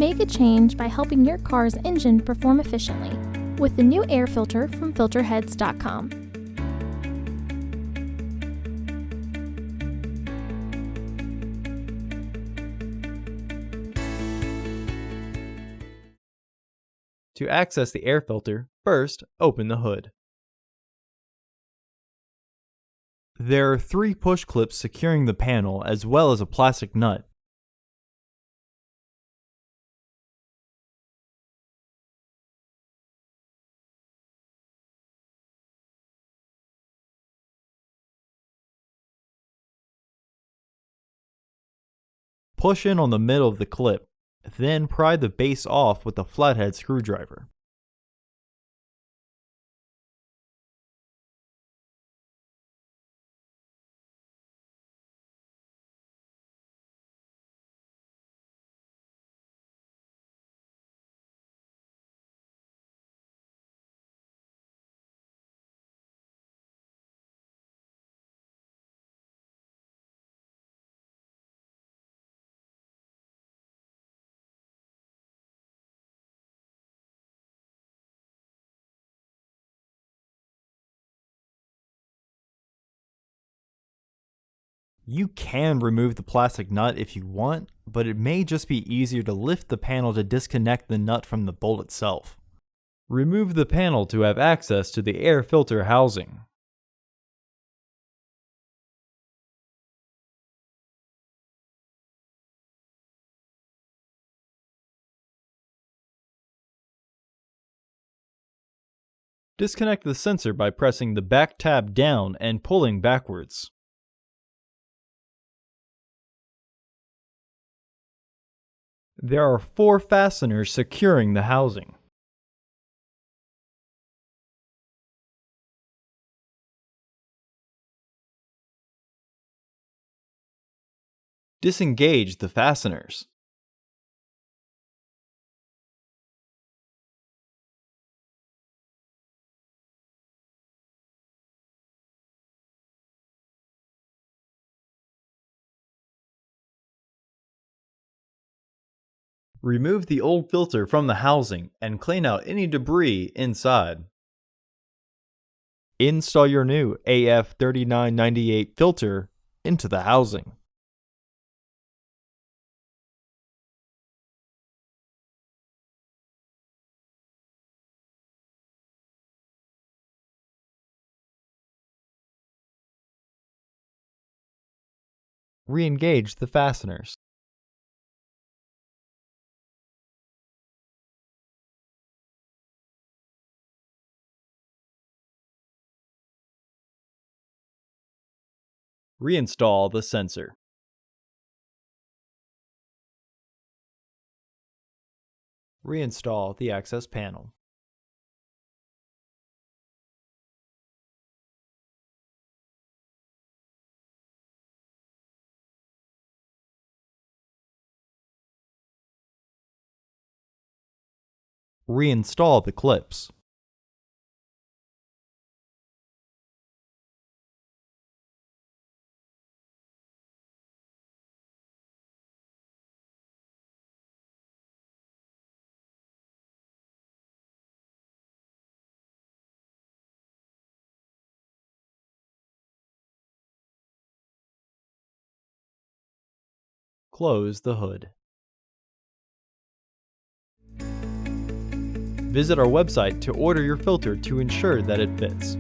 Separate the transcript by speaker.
Speaker 1: Make a change by helping your car's engine perform efficiently with the new air filter from Filterheads.com.
Speaker 2: To access the air filter, first open the hood. There are 3 push clips securing the panel as well as a plastic nut. Push in on the middle of the clip, then pry the base off with a flathead screwdriver. You can remove the plastic nut if you want, but it may just be easier to lift the panel to disconnect the nut from the bolt itself. Remove the panel to have access to the air filter housing. Disconnect the sensor by pressing the back tab down and pulling backwards. There are 4 fasteners securing the housing. Disengage the fasteners. Remove the old filter from the housing and clean out any debris inside. Install your new AF3998 filter into the housing. Re-engage the fasteners. Reinstall the sensor. Reinstall the access panel. Reinstall the clips. Close the hood. Visit our website to order your filter to ensure that it fits.